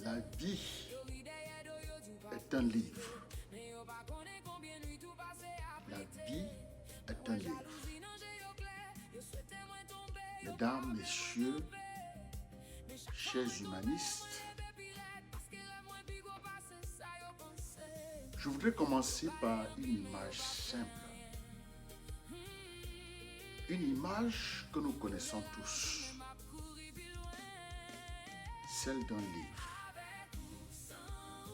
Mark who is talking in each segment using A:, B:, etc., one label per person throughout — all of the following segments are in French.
A: La vie est un livre. La vie est un livre. Mesdames, messieurs, chers humanistes, je voudrais commencer par une image simple. Une image que nous connaissons tous. Celle d'un livre.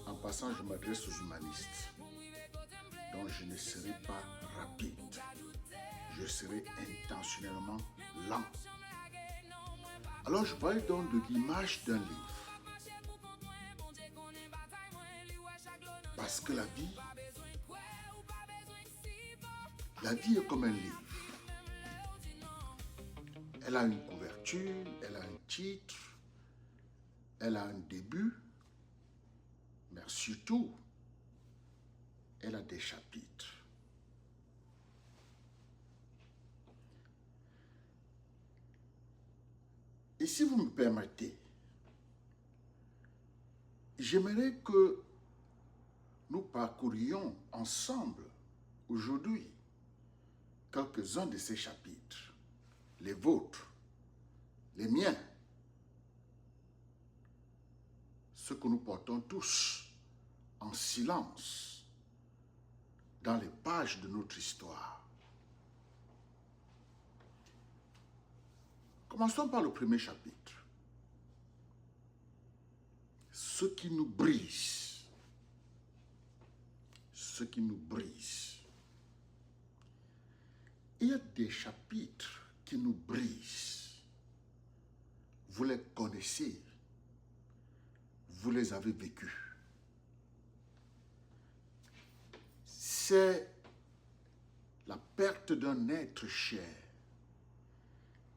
A: En passant, je m'adresse aux humanistes. Donc je ne serai pas rapide. Je serai intentionnellement lent. Alors je parle donc de l'image d'un livre. Parce que la vie est comme un livre. Elle a une couverture, elle a un titre, elle a un début, mais surtout, elle a des chapitres. Et si vous me permettez, j'aimerais que nous parcourions ensemble aujourd'hui quelques-uns de ces chapitres, les vôtres, les miens, ce que nous portons tous en silence dans les pages de notre histoire. Commençons par le premier chapitre. Ce qui nous brise. Ce qui nous brise. Il y a des chapitres qui nous brisent. Vous les connaissez. Vous les avez vécus. C'est la perte d'un être cher.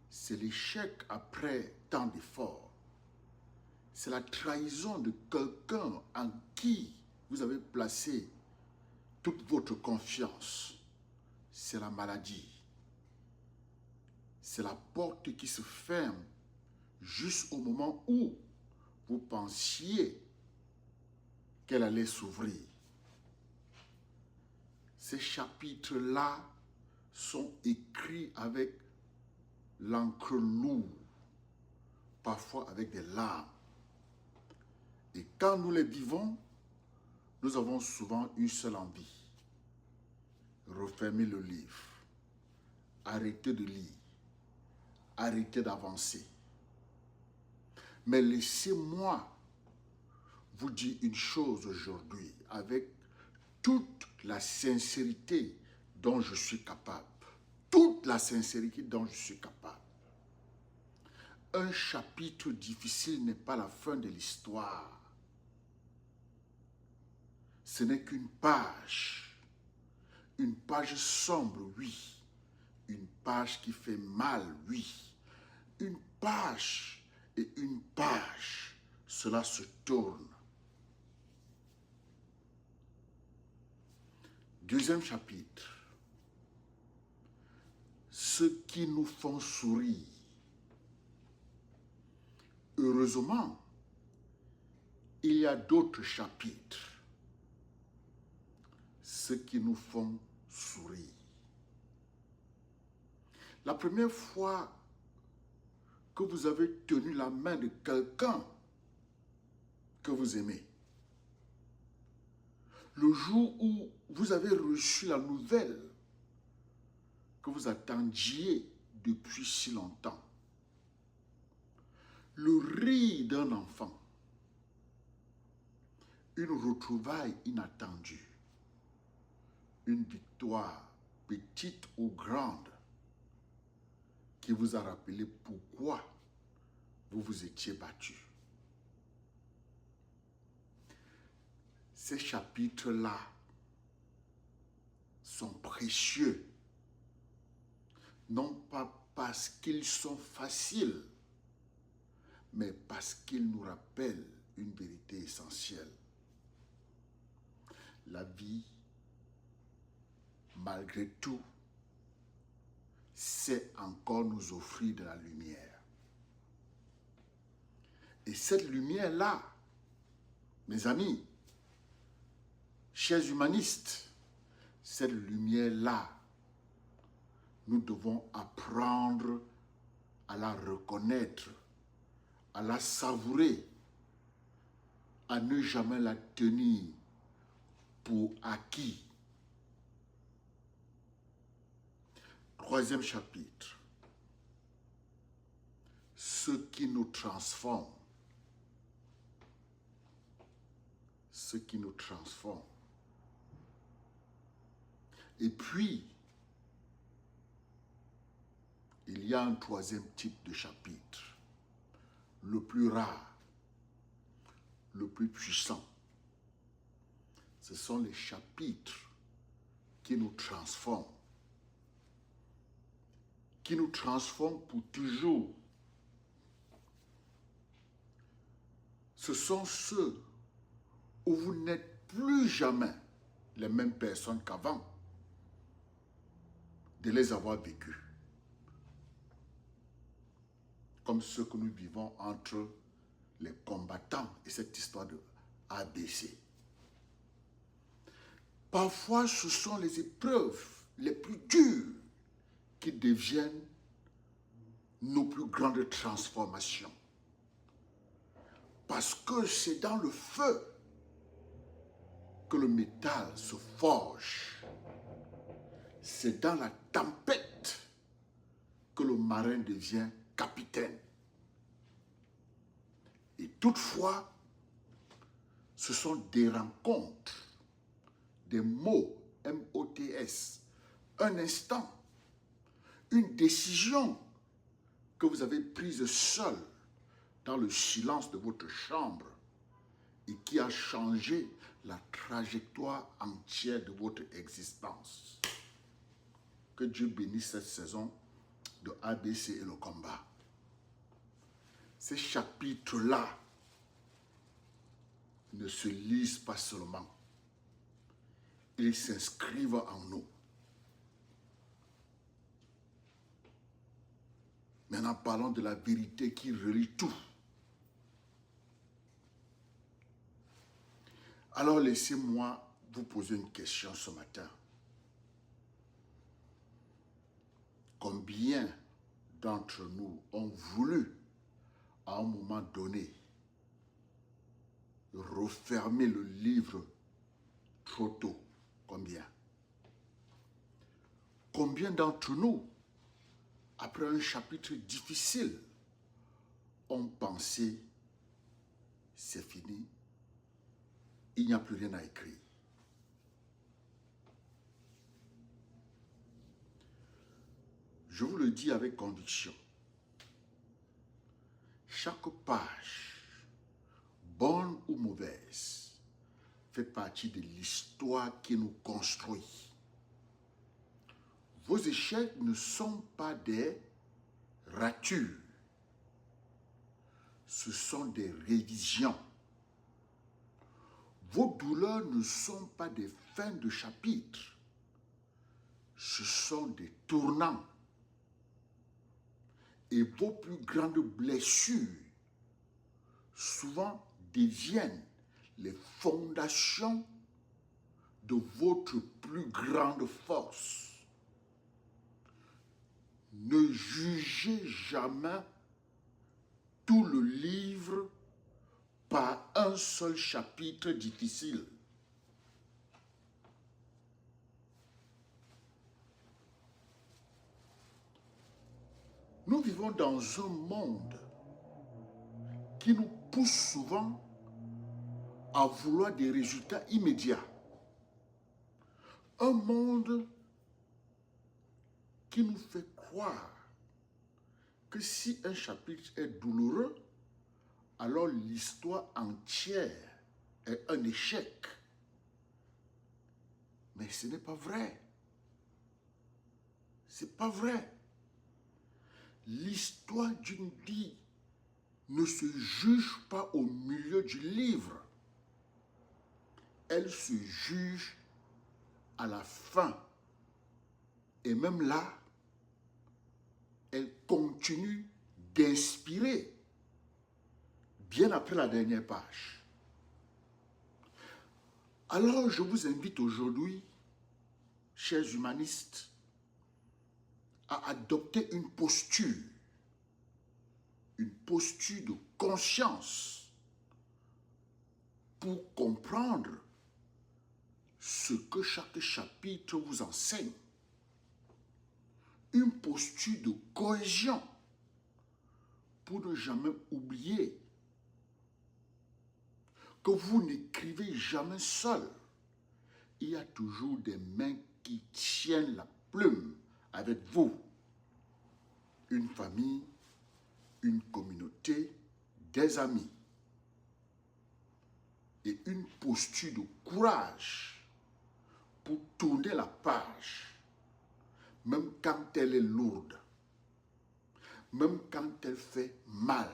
A: C'est l'échec après tant d'efforts. C'est la trahison de quelqu'un en qui vous avez placé toute votre confiance. C'est la maladie. C'est la porte qui se ferme juste au moment où vous pensiez qu'elle allait s'ouvrir. Ces chapitres-là sont écrits avec l'encre lourde, parfois avec des larmes. Et quand nous les vivons, nous avons souvent une seule envie. Refermer le livre, arrêter de lire, arrêter d'avancer. Mais laissez-moi vous dire une chose aujourd'hui avec toute la sincérité dont je suis capable. Toute la sincérité dont je suis capable. Un chapitre difficile n'est pas la fin de l'histoire. Ce n'est qu'une page. Une page sombre, oui. Une page qui fait mal, oui. Une page et une page, cela se tourne. Deuxième chapitre. Ceux qui nous font sourire. Heureusement, il y a d'autres chapitres. Ceux qui nous font sourire. La première fois que vous avez tenu la main de quelqu'un que vous aimez, le jour où vous avez reçu la nouvelle que vous attendiez depuis si longtemps, le rire d'un enfant, une retrouvaille inattendue, une victoire petite ou grande qui vous a rappelé pourquoi vous vous étiez battu. Ces chapitres-là sont précieux, non pas parce qu'ils sont faciles, mais parce qu'ils nous rappellent une vérité essentielle. La vie, malgré tout, sait encore nous offrir de la lumière. Et cette lumière-là, mes amis, chers humanistes, cette lumière-là, nous devons apprendre à la reconnaître, à la savourer, à ne jamais la tenir pour acquis. Troisième chapitre. Ce qui nous transforme. Ce qui nous transforme. Et puis, il y a un troisième type de chapitre, le plus rare, le plus puissant. Ce sont les chapitres qui nous transforment pour toujours. Ce sont ceux où vous n'êtes plus jamais les mêmes personnes qu'avant de les avoir vécus. Comme ceux que nous vivons entre les combattants et cette histoire de ABC. Parfois, ce sont les épreuves les plus dures qui deviennent nos plus grandes transformations. Parce que c'est dans le feu que le métal se forge. C'est dans la tempête que le marin devient capitaine. Et toutefois, ce sont des rencontres, des mots, M-O-T-S, un instant, une décision que vous avez prise seule dans le silence de votre chambre et qui a changé la trajectoire entière de votre existence. Que Dieu bénisse cette saison de ABC et le combat. Ces chapitres-là ne se lisent pas seulement. Ils s'inscrivent en nous. Maintenant, parlons de la vérité qui relie tout. Alors, laissez-moi vous poser une question ce matin. Combien d'entre nous ont voulu, à un moment donné, refermer le livre trop tôt? Combien? Combien d'entre nous, après un chapitre difficile, ont pensé, c'est fini, il n'y a plus rien à écrire? Je vous le dis avec conviction. Chaque page, bonne ou mauvaise, fait partie de l'histoire qui nous construit. Vos échecs ne sont pas des ratures. Ce sont des révisions. Vos douleurs ne sont pas des fins de chapitre. Ce sont des tournants. Et vos plus grandes blessures souvent deviennent les fondations de votre plus grande force. Ne jugez jamais tout le livre par un seul chapitre difficile. Nous vivons dans un monde qui nous pousse souvent à vouloir des résultats immédiats. Un monde qui nous fait croire que si un chapitre est douloureux, alors l'histoire entière est un échec. Mais ce n'est pas vrai. C'est pas vrai. L'histoire d'une vie ne se juge pas au milieu du livre. Elle se juge à la fin. Et même là, continue d'inspirer bien après la dernière page. Alors je vous invite aujourd'hui, chers humanistes, à adopter une posture de conscience pour comprendre ce que chaque chapitre vous enseigne. Une posture de cohésion pour ne jamais oublier que vous n'écrivez jamais seul. Il y a toujours des mains qui tiennent la plume avec vous. Une famille, une communauté, des amis. Et une posture de courage pour tourner la page, même quand elle est lourde, même quand elle fait mal,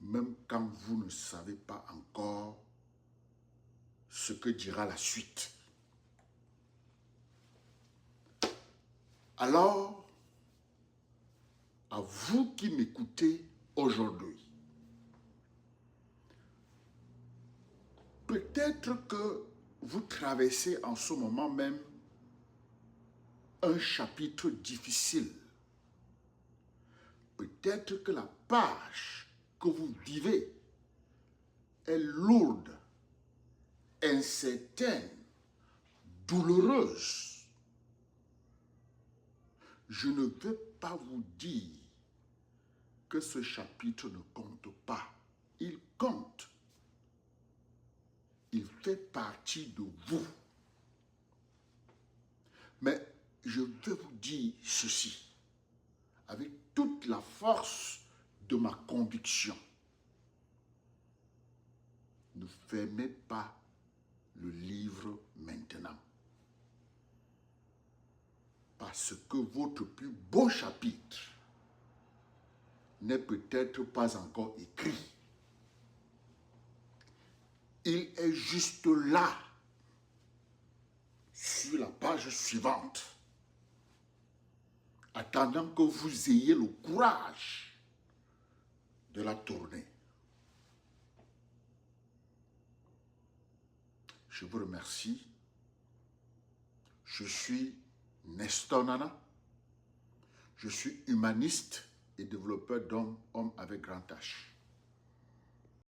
A: même quand vous ne savez pas encore ce que dira la suite. Alors, à vous qui m'écoutez aujourd'hui, peut-être que vous traversez en ce moment même un chapitre difficile. Peut-être que la page que vous vivez est lourde, incertaine, douloureuse. Je ne veux pas vous dire que ce chapitre ne compte pas. Il compte. Il fait partie de vous. Mais je veux vous dire ceci, avec toute la force de ma conviction. Ne fermez pas le livre maintenant. Parce que votre plus beau chapitre n'est peut-être pas encore écrit. Il est juste là, sur la page suivante, attendant que vous ayez le courage de la tourner. Je vous remercie. Je suis Nestor Nana. Je suis humaniste et développeur d'hommes avec grand H.